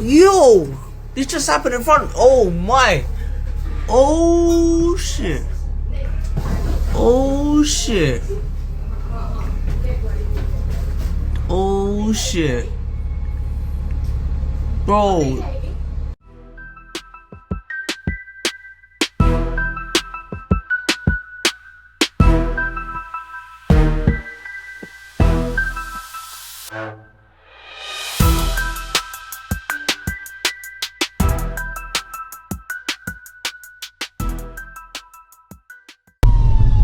Yo! This just happened in front. Oh my. Oh shit. Oh shit. Oh shit. Bro.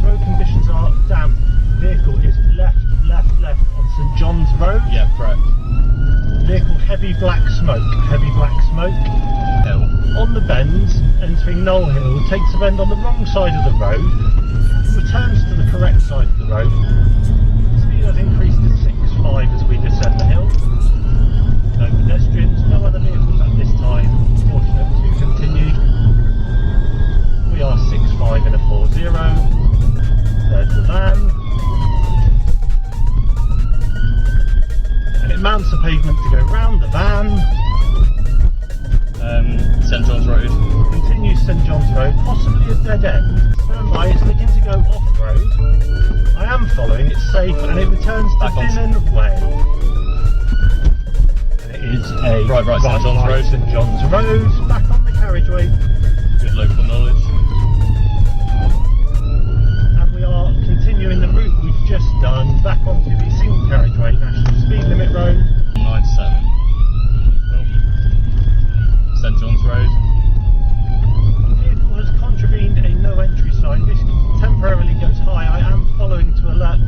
Road conditions are damp. Vehicle is left on St John's Road. Yeah, correct. Vehicle heavy black smoke. Hill. On the bend, entering Knoll Hill, takes a bend on the wrong side of the road, returns to the correct side of the road. Speed has increased to 6.5 as we descend the hill. No pedestrians, no other vehicles at this time. Fortunate to continue. We are 6.5 in a 4.0. There's the van. And it mounts the pavement to go round the van. St John's Road. Continues St John's Road, possibly a dead end. Stand by, it's looking to go off-road. I am following, it's safe, and it returns to Binnon Way. And it is a Right, St John's Road. St John's Road, back on the carriageway. Good local knowledge. And we are continuing the route we've just done, back onto the single carriageway, National Speed Limit Road. 97. St John's Road. The vehicle has contravened a no entry sign. This temporarily goes high. I am following to alert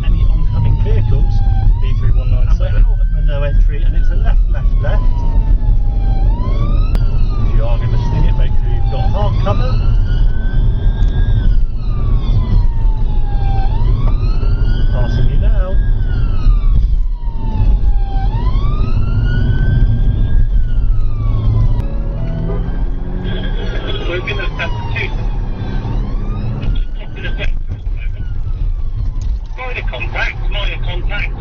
any oncoming vehicles. B3197. And we're out of the no entry, and it's a left. If you are going to sting it, make sure you've got hard cover. Passing you now. We're going to have two. Minor contact.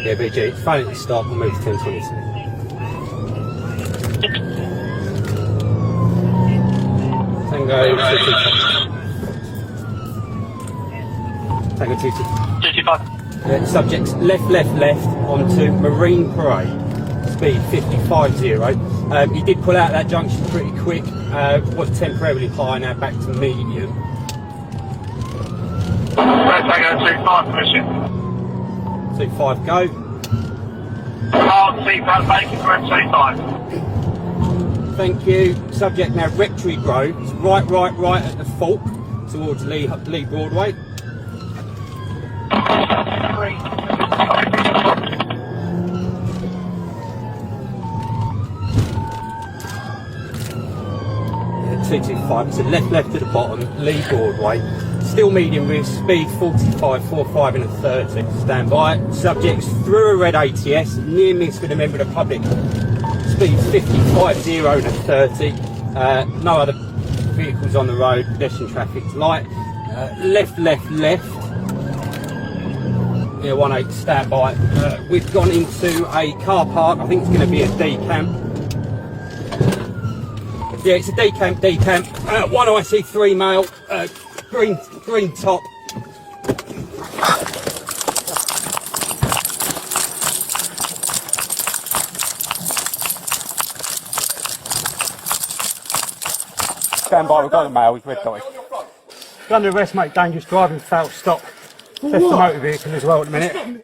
Yeah, BG, fail at the stop, we'll move to 1022. Tango 225. Tango 225. 55. Subjects left onto Marine Parade. Speed 55.0. He did pull out that junction pretty quick. Was temporarily high, now back to medium. Tango 25 permission. 25 go. seatbelt bacon for M25. Thank you. Subject now Rectory Grove. It's right at the fork towards Lee Broadway. Yeah, 225. It's a left at the bottom, Lee Broadway. Still medium with speed 45, 45 and a 30. Stand by. Subjects through a red ATS, near miss with a member of the public. Speed 55, 0 and a 30. No other vehicles on the road, pedestrian traffic's light. Left. Yeah, 18, stand by. We've gone into a car park. I think it's going to be a decamp. Yeah, it's a decamp. One IC3 male, green top. Stand by, we've got the mail, he's red dotted. Under arrest, mate, dangerous driving, failed stop. Theft the motor vehicle as well at the minute.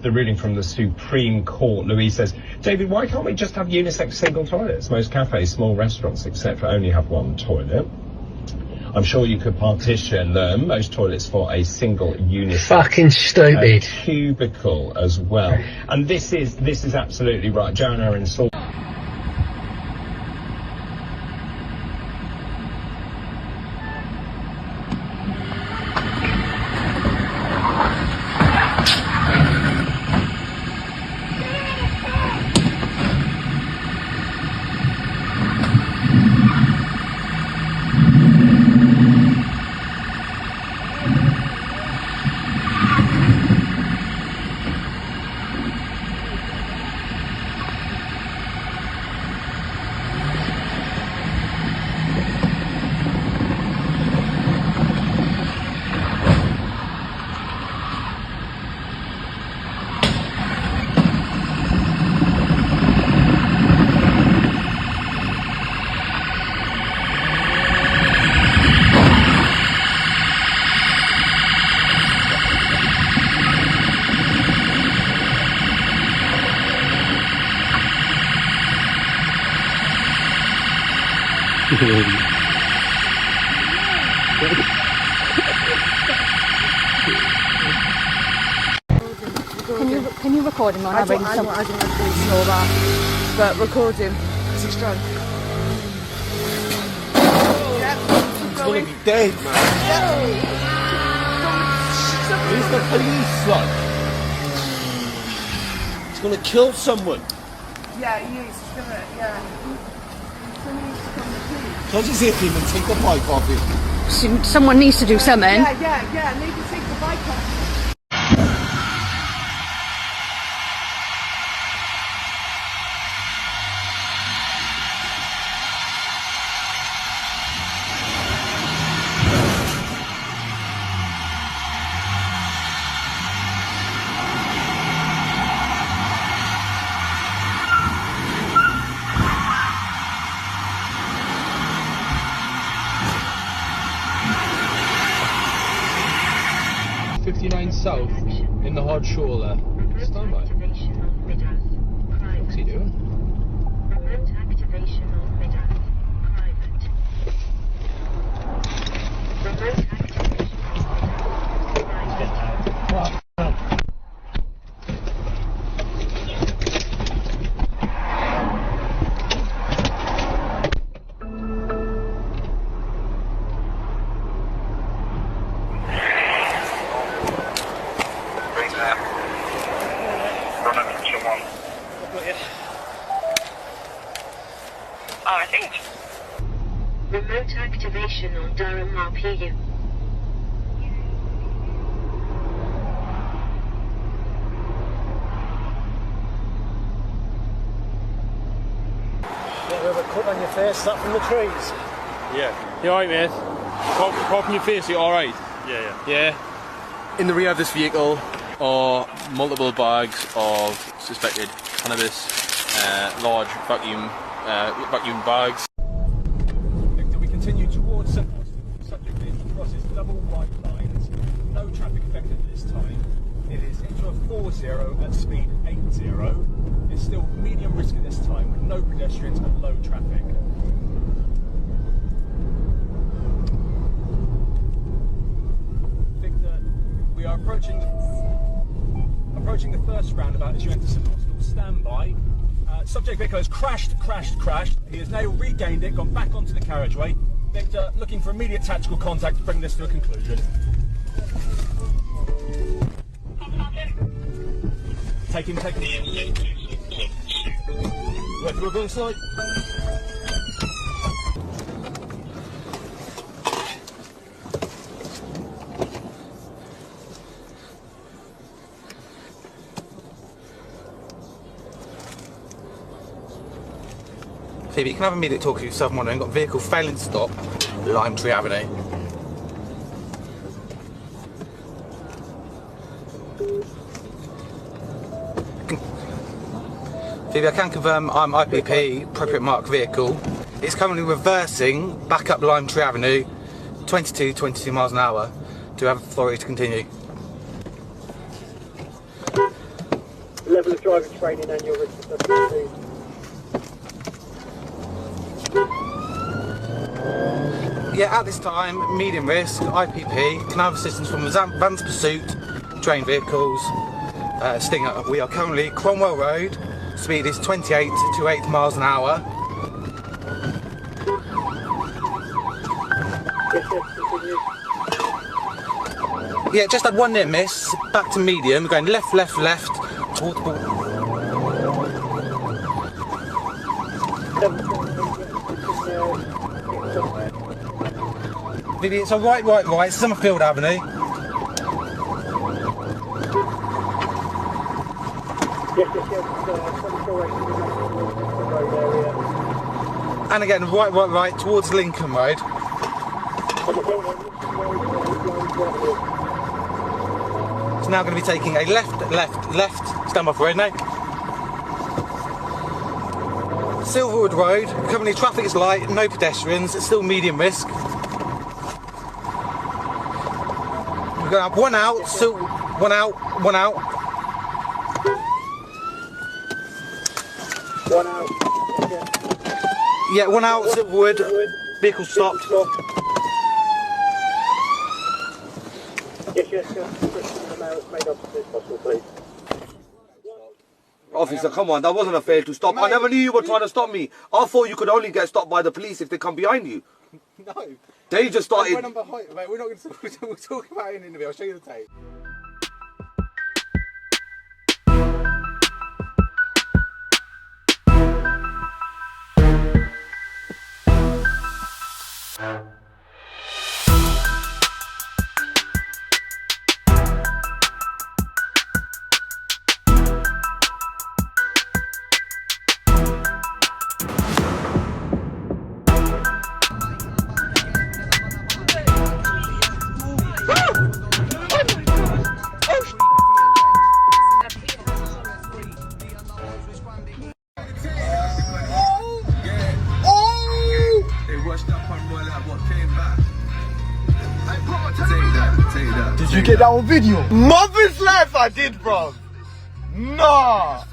The ruling from the Supreme Court, Louise says, David, why can't we just have unisex single toilets? Most cafes, small restaurants, etc. only have one toilet. I'm sure you could partition them, most toilets for a single unisex fucking stupid cubicle as well. And this is absolutely right. Joanna and Saul. Can you record him on? I don't know how to ignore that, but record him. Is he strong? He's gonna be dead, man. He's the police, son. He's gonna kill someone. Yeah, he is. He's gonna, yeah. Someone needs to come to police. Can't just hit him and take the bike off him. Someone needs to do something. Yeah, need to take the bike off. South in the hard shore there. Stand by. What's he doing? Remote activation of middaff. Private. Remote activation of middaff. Remote activation on Durham RPU. Get a bit of a cut on your face, is that from the trees? Yeah. You alright, mate? Apart from your face, you alright? Yeah. Yeah. In the rear of this vehicle are multiple bags of suspected cannabis, large vacuum bags. We continue towards St. Austin. Subject vehicle crosses double white lines. No traffic affected at this time. It is into a 4-0 at speed 80. It's still medium risk at this time with no pedestrians and low traffic. Victor, we are approaching the first roundabout as you enter St. Austell. Stand by. Subject vehicle has crashed. He has now regained it, gone back onto the carriageway. Victor, looking for immediate tactical contact to bring this to a conclusion. Take him. Wait, we're going slide. Phoebe, you can have a immediate talk to yourself monitoring. Got vehicle failing to stop, Lime Tree Avenue. Phoebe, I can confirm I'm IPP, appropriate marked vehicle. It's currently reversing back up Lime Tree Avenue, 22 miles an hour. Do have authority to continue? Level of driving training and your risk assessment. Yeah, at this time, medium risk, IPP, can I have assistance from Vans Pursuit, train vehicles, Stinger. We are currently Cromwell Road, speed is 28 to 8 miles an hour. Yeah, just had one near miss, back to medium, we're going left, towards the Vivi, it's a right, Summerfield Avenue. And again, right, towards Lincoln Road. It's now going to be taking a left, stand by for road now. Silverwood Road, currently traffic is light, no pedestrians, it's still medium risk. We're going to have one out, so one out. One out. Yeah, one out, Silverwood, vehicle stopped. Yes. Made up as possible, please. Officer, come on, that wasn't a fail to stop. I never knew you were trying to stop me. I thought you could only get stopped by the police if they come behind you. No. They just started. Mate, we're not going to we'll talk about it in an interview. I'll show you the tape. Did you get that on video? Mother's life I did, bro. Nah.